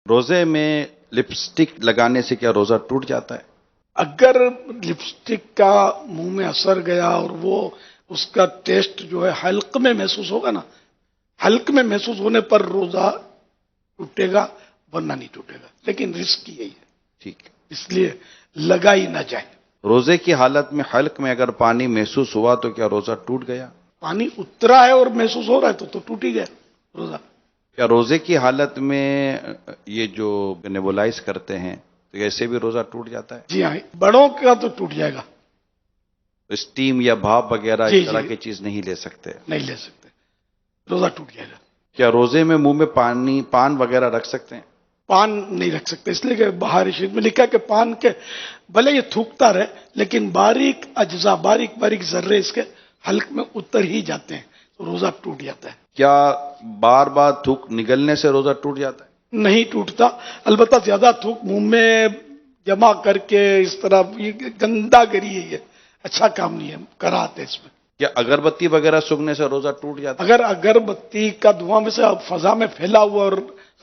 روزے میں لپسٹک لگانے سے کیا روزہ ٹوٹ جاتا ہے؟ اگر لپسٹک کا منہ میں اثر گیا اور وہ اس کا ٹیسٹ جو ہے حلق میں محسوس ہوگا نا، حلق میں محسوس ہونے پر روزہ ٹوٹے گا، ورنہ نہیں ٹوٹے گا، لیکن رسک یہی ہے، ٹھیک ہے۔ اس لیے لگائی نہ جائے۔ روزے کی حالت میں حلق میں اگر پانی محسوس ہوا تو کیا روزہ ٹوٹ گیا؟ پانی اترا ہے اور محسوس ہو رہا ہے تو ٹوٹ ہی گیا روزہ۔ کیا روزے کی حالت میں یہ جو نیبولائز کرتے ہیں تو ایسے بھی روزہ ٹوٹ جاتا ہے؟ جی ہاں، بڑوں کا تو ٹوٹ جائے گا۔ اسٹیم یا بھاپ وغیرہ جی اس طرح جی کی چیز نہیں لے سکتے؟ نہیں لے سکتے، روزہ ٹوٹ جائے گا۔ کیا روزے میں منہ میں پان وغیرہ رکھ سکتے ہیں؟ پان نہیں رکھ سکتے، اس لیے کہ بہار شریف میں لکھا کہ پان کے بھلے یہ تھوکتا رہے لیکن باریک اجزاء، باریک باریک ذرے اس کے حلق میں اتر ہی جاتے ہیں تو روزہ ٹوٹ جاتا ہے۔ کیا بار بار تھوک نگلنے سے روزہ ٹوٹ جاتا ہے؟ نہیں ٹوٹتا، البتہ زیادہ تھوک منہ میں جمع کر کے اس طرح یہ گندا گری ہے، یہ اچھا کام نہیں ہے، کراہت ہے اس میں۔ کیا اگربتی وغیرہ سونگھنے سے روزہ ٹوٹ جاتا ہے؟ اگر اگربتی کا دھواں میں سے فضا میں پھیلا ہوا اور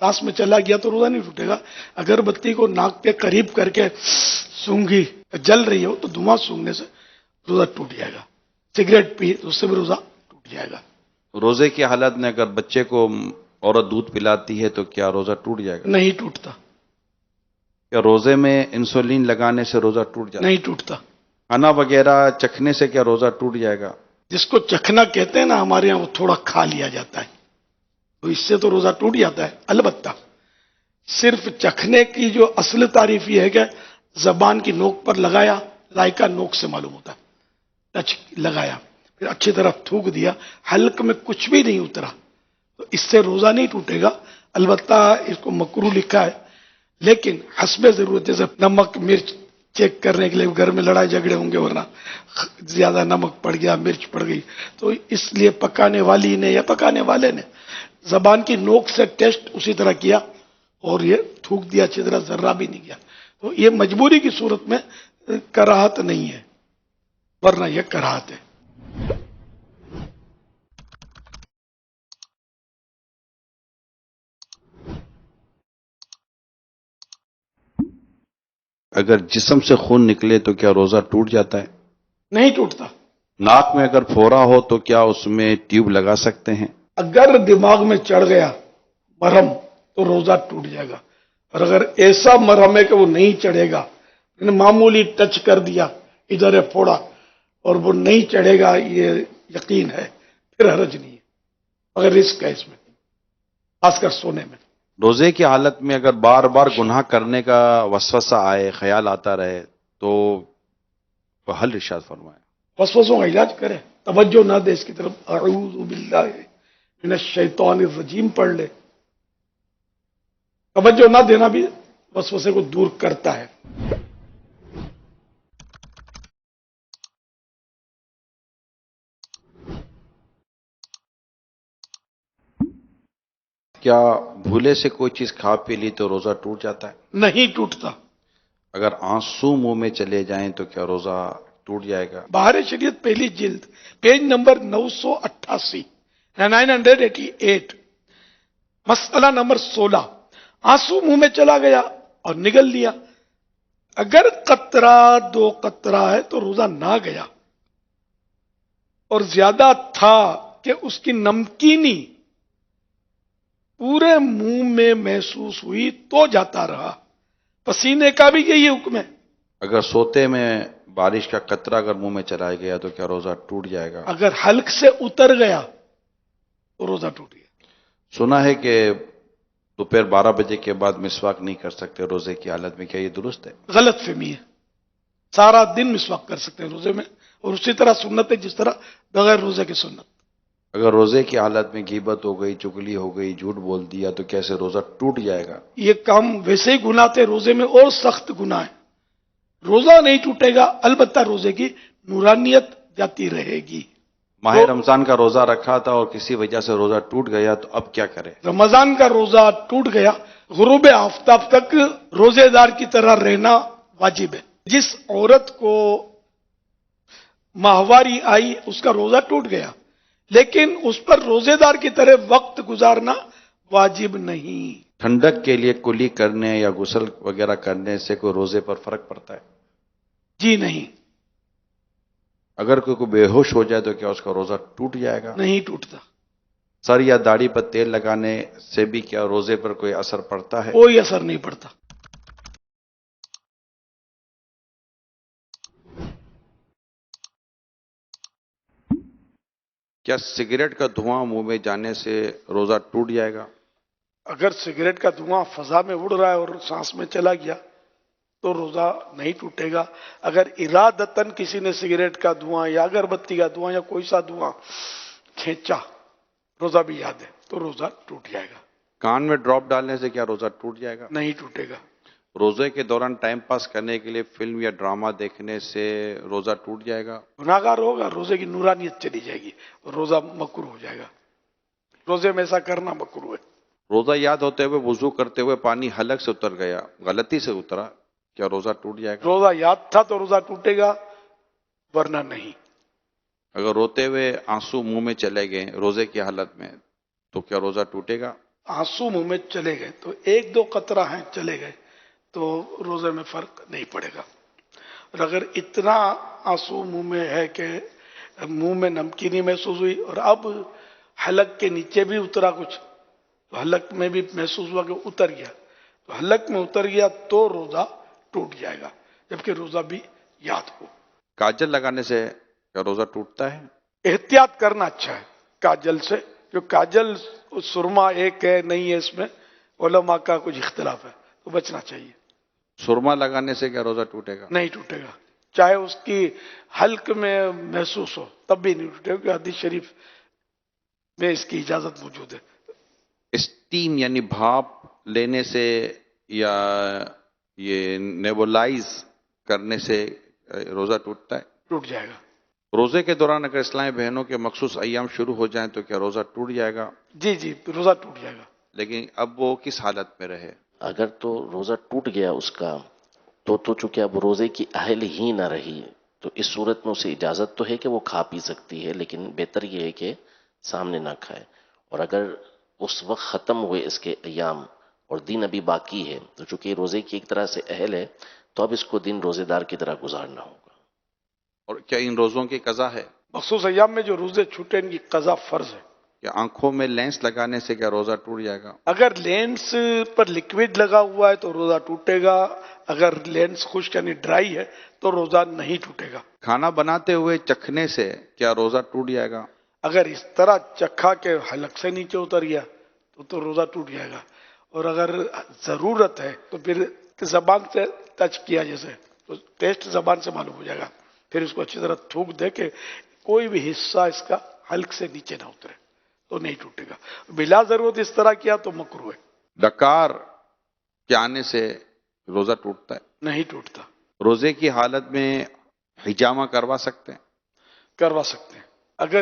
سانس میں چلا گیا تو روزہ نہیں ٹوٹے گا۔ اگربتی کو ناک کے قریب کر کے سونگھی، جل رہی ہو تو دھواں سونگھنے سے روزہ ٹوٹ جائے گا۔ سگریٹ پی تو اس سے بھی روزہ ٹوٹ جائے گا۔ روزے کی حالت میں اگر بچے کو عورت دودھ پلاتی ہے تو کیا روزہ ٹوٹ جائے گا؟ نہیں ٹوٹتا، کیا روزے میں انسولین لگانے سے روزہ ٹوٹ جاتا ہے؟ نہیں ٹوٹتا۔ کھانا وغیرہ چکھنے سے کیا روزہ ٹوٹ جائے گا؟ جس کو چکھنا کہتے ہیں نا، ہمارے یہاں وہ تھوڑا کھا لیا جاتا ہے تو اس سے تو روزہ ٹوٹ جاتا ہے۔ البتہ صرف چکھنے کی جو اصل تعریف یہ ہے کہ زبان کی نوک پر لگایا، ذائقہ نوک سے معلوم ہوتا ہے، ٹچ لگایا، پھر اچھی طرح تھوک دیا، حلق میں کچھ بھی نہیں اترا تو اس سے روزہ نہیں ٹوٹے گا۔ البتہ اس کو مکروہ لکھا ہے، لیکن حسب ضرورت، جیسے نمک مرچ چیک کرنے کے لیے گھر میں لڑائی جھگڑے ہوں گے، ورنہ زیادہ نمک پڑ گیا، مرچ پڑ گئی، تو اس لیے پکانے والی نے یا پکانے والے نے زبان کی نوک سے ٹیسٹ اسی طرح کیا اور یہ تھوک دیا، اچھی طرح ذرہ بھی نہیں گیا، تو یہ مجبوری کی صورت میں کراہت نہیں ہے، ورنہ یہ کراہت ہے۔ اگر جسم سے خون نکلے تو کیا روزہ ٹوٹ جاتا ہے؟ نہیں ٹوٹتا۔ ناک میں اگر پھوڑا ہو تو کیا اس میں ٹیوب لگا سکتے ہیں؟ اگر دماغ میں چڑھ گیا مرہم تو روزہ ٹوٹ جائے گا، اور اگر ایسا مرہم ہے کہ وہ نہیں چڑھے گا، یعنی معمولی ٹچ کر دیا، ادھر ہے پھوڑا اور وہ نہیں چڑھے گا، یہ یقین ہے، پھر حرج نہیں ہے، مگر رسک ہے اس میں، خاص کر سونے میں۔ روزے کی حالت میں اگر بار بار گناہ کرنے کا وسوسہ آئے، خیال آتا رہے تو حل ارشاد فرمائیں۔ وسوسوں کا علاج کرے، توجہ نہ دے اس کی طرف، اعوذ باللہ من الشیطان الرجیم پڑھ لے، توجہ نہ دینا بھی وسوسے کو دور کرتا ہے۔ کیا بھولے سے کوئی چیز کھا پی لی تو روزہ ٹوٹ جاتا ہے؟ نہیں ٹوٹتا۔ اگر آنسو منہ میں چلے جائیں تو کیا روزہ ٹوٹ جائے گا؟ بہار شریعت پہلی جلد، پیج نمبر 988، 988، مسئلہ نمبر 16، آنسو منہ میں چلا گیا اور نگل لیا، اگر قطرہ 2 قطرہ ہے تو روزہ نہ گیا، اور زیادہ تھا کہ اس کی نمکینی پورے منہ میں محسوس ہوئی تو جاتا رہا۔ پسینے کا بھی یہی حکم ہے۔ اگر سوتے میں بارش کا قطرہ اگر منہ میں چلا گیا تو کیا روزہ ٹوٹ جائے گا؟ اگر حلق سے اتر گیا تو روزہ ٹوٹ گیا۔ سنا ہے کہ دوپہر 12 بجے کے بعد مسواک نہیں کر سکتے روزے کی حالت میں، کیا یہ درست ہے؟ غلط فہمی ہے، سارا دن مسواک کر سکتے ہیں روزے میں، اور اسی طرح سنت ہے جس طرح بغیر روزے کی سنت۔ اگر روزے کی حالت میں غیبت ہو گئی، چگلی ہو گئی، جھوٹ بول دیا تو کیسے روزہ ٹوٹ جائے گا؟ یہ کام ویسے ہی گناہ تھے، روزے میں اور سخت گناہ ہے، روزہ نہیں ٹوٹے گا، البتہ روزے کی نورانیت جاتی رہے گی۔ ماہ رمضان کا روزہ رکھا تھا اور کسی وجہ سے روزہ ٹوٹ گیا تو اب کیا کرے؟ رمضان کا روزہ ٹوٹ گیا، غروب آفتاب تک روزے دار کی طرح رہنا واجب ہے۔ جس عورت کو ماہواری آئی اس کا روزہ ٹوٹ گیا، لیکن اس پر روزے دار کی طرح وقت گزارنا واجب نہیں۔ ٹھنڈک کے لیے کلی کرنے یا غسل وغیرہ کرنے سے کوئی روزے پر فرق پڑتا ہے؟ جی نہیں، اگر کوئی بے ہوش ہو جائے تو کیا اس کا روزہ ٹوٹ جائے گا؟ نہیں ٹوٹتا، سر یا داڑھی پر تیل لگانے سے بھی کیا روزے پر کوئی اثر پڑتا ہے؟ کوئی اثر نہیں پڑتا۔ کیا سگریٹ کا دھواں منہ میں جانے سے روزہ ٹوٹ جائے گا؟ اگر سگریٹ کا دھواں فضا میں اڑ رہا ہے اور سانس میں چلا گیا تو روزہ نہیں ٹوٹے گا۔ اگر ارادتاً کسی نے سگریٹ کا دھواں یا اگربتی کا دھواں یا کوئی سا دھواں کھینچا، روزہ بھی یاد ہے، تو روزہ ٹوٹ جائے گا، کان میں ڈراپ ڈالنے سے کیا روزہ ٹوٹ جائے گا؟ نہیں ٹوٹے گا۔ روزے کے دوران ٹائم پاس کرنے کے لیے فلم یا ڈرامہ دیکھنے سے روزہ ٹوٹ جائے گا؟ گناہگار ہوگا، روزے کی نورانیت چلی جائے گی، روزہ مکروہ ہو جائے گا۔ روزے میں ایسا کرنا مکروہ ہے۔ روزہ یاد ہوتے ہوئے وضو کرتے ہوئے پانی حلق سے اتر گیا، غلطی سے اترا، کیا روزہ ٹوٹ جائے گا؟ روزہ یاد تھا تو روزہ ٹوٹے گا، ورنہ نہیں۔ اگر روتے ہوئے آنسو منہ میں چلے گئے روزے کی حالت میں تو کیا روزہ ٹوٹے گا؟ آنسو منہ میں چلے گئے تو ایک دو قطرہ ہیں چلے گئے تو روزے میں فرق نہیں پڑے گا، اور اگر اتنا آنسو منہ میں ہے کہ منہ میں نمکینی محسوس ہوئی اور اب حلق کے نیچے بھی اترا کچھ، تو حلق میں بھی محسوس ہوا کہ اتر گیا، تو حلق میں اتر گیا تو روزہ ٹوٹ جائے گا، جبکہ روزہ بھی یاد ہو۔ کاجل لگانے سے کیا روزہ ٹوٹتا ہے؟ احتیاط کرنا اچھا ہے کاجل سے، جو کاجل سرما ایک ہے نہیں ہے، اس میں علماء کا کچھ اختلاف ہے، تو بچنا چاہیے۔ سرما لگانے سے کیا روزہ ٹوٹے گا؟ نہیں ٹوٹے گا، چاہے اس کی حلق میں محسوس ہو تب بھی نہیں ٹوٹے گا، کیونکہ حدیث شریف میں اس کی اجازت موجود ہے۔ اسٹیم یعنی بھاپ لینے سے یا یہ نیبولائز کرنے سے روزہ ٹوٹتا ہے؟ ٹوٹ جائے گا۔ روزے کے دوران اگر اسلامی بہنوں کے مخصوص ایام شروع ہو جائیں تو کیا روزہ ٹوٹ جائے گا؟ جی جی، روزہ ٹوٹ جائے گا۔ لیکن اب وہ کس حالت میں رہے؟ اگر تو روزہ ٹوٹ گیا اس کا تو چونکہ اب روزے کی اہل ہی نہ رہی، تو اس صورت میں اسے اجازت تو ہے کہ وہ کھا پی سکتی ہے، لیکن بہتر یہ ہے کہ سامنے نہ کھائے۔ اور اگر اس وقت ختم ہوئے اس کے ایام اور دن ابھی باقی ہے تو چونکہ روزے کی ایک طرح سے اہل ہے، تو اب اس کو دن روزے دار کی طرح گزارنا ہوگا۔ اور کیا ان روزوں کی قضا ہے؟ مخصوص ایام میں جو روزے چھوٹے ان کی قضا فرض ہے۔ کیا آنکھوں میں لینس لگانے سے کیا روزہ ٹوٹ جائے گا؟ اگر لینس پر لکوڈ لگا ہوا ہے تو روزہ ٹوٹے گا، اگر لینس خشک یعنی ڈرائی ہے تو روزہ نہیں ٹوٹے گا۔ کھانا بناتے ہوئے چکھنے سے کیا روزہ ٹوٹ جائے گا؟ اگر اس طرح چکھا کے حلق سے نیچے اتر گیا تو روزہ ٹوٹ جائے گا، اور اگر ضرورت ہے تو پھر زبان سے ٹچ کیا جیسے تو ٹیسٹ زبان سے معلوم ہو جائے گا، پھر اس کو اچھی طرح تھوک دے کہ کوئی بھی حصہ اس کا حلق سے نیچے نہ اترے تو نہیں ٹوٹے گا۔ بلا ضرورت اس طرح کیا تو مکروہ ہے، ڈکار کے آنے سے روزہ ٹوٹتا ہے؟ نہیں ٹوٹتا۔ روزے کی حالت میں حجامہ کروا سکتے ہیں؟ کروا سکتے ہیں، اگر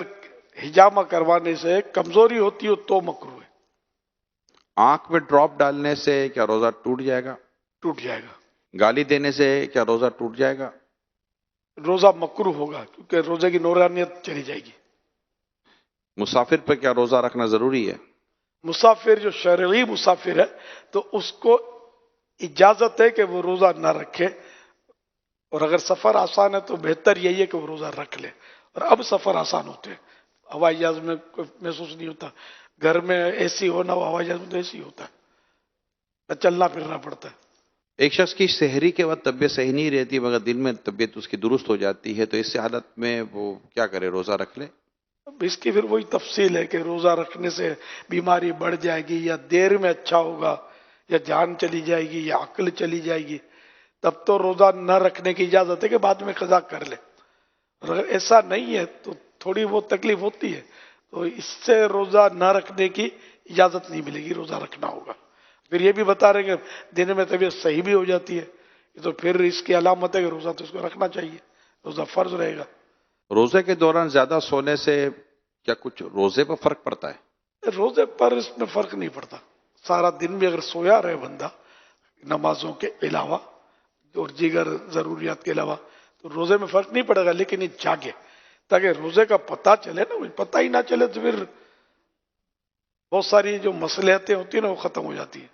حجامہ کروانے سے کمزوری ہوتی ہو تو مکروہ ہے، آنکھ میں ڈراپ ڈالنے سے کیا روزہ ٹوٹ جائے گا؟ ٹوٹ جائے گا۔ گالی دینے سے کیا روزہ ٹوٹ جائے گا؟ روزہ مکروہ ہوگا کیونکہ روزے کی نورانیت چلی جائے گی۔ مسافر پر کیا روزہ رکھنا ضروری ہے؟ مسافر جو شرعی مسافر ہے تو اس کو اجازت ہے کہ وہ روزہ نہ رکھے، اور اگر سفر آسان ہے تو بہتر یہی ہے کہ وہ روزہ رکھ لے، اور اب سفر آسان ہوتے ہیں، ہوائی جہاز میں کوئی محسوس نہیں ہوتا، گھر میں اے سی ہو نہ ہو، ہوائی جہاز میں تو اے سی ہوتا ہے، نہ چلنا پھرنا پڑتا ہے۔ ایک شخص کی سحری کے وقت طبیعت صحیح نہیں رہتی مگر دن میں طبیعت اس کی درست ہو جاتی ہے، تو اس حالت میں وہ کیا کرے؟ روزہ رکھ لے؟ اب اس کی پھر وہی تفصیل ہے کہ روزہ رکھنے سے بیماری بڑھ جائے گی یا دیر میں اچھا ہوگا یا جان چلی جائے گی یا عقل چلی جائے گی، تب تو روزہ نہ رکھنے کی اجازت ہے کہ بعد میں قضا کر لے، اور اگر ایسا نہیں ہے تو تھوڑی بہت تکلیف ہوتی ہے تو اس سے روزہ نہ رکھنے کی اجازت نہیں ملے گی، روزہ رکھنا ہوگا۔ پھر یہ بھی بتا رہے کہ دن میں طبیعت صحیح بھی ہو جاتی ہے، تو پھر اس کی علامت ہے کہ روزہ تو اس کو رکھنا چاہیے، روزہ فرض رہے گا۔ روزے کے دوران زیادہ سونے سے کیا کچھ روزے پر فرق پڑتا ہے؟ روزے پر اس میں فرق نہیں پڑتا، سارا دن بھی اگر سویا رہے بندہ نمازوں کے علاوہ اور دیگر ضروریات کے علاوہ تو روزے میں فرق نہیں پڑے گا، لیکن یہ جاگے تاکہ روزے کا پتہ چلے نا، پتہ ہی نہ چلے تو پھر بہت ساری جو مصلحتیں ہوتی ہیں نا وہ ختم ہو جاتی ہیں۔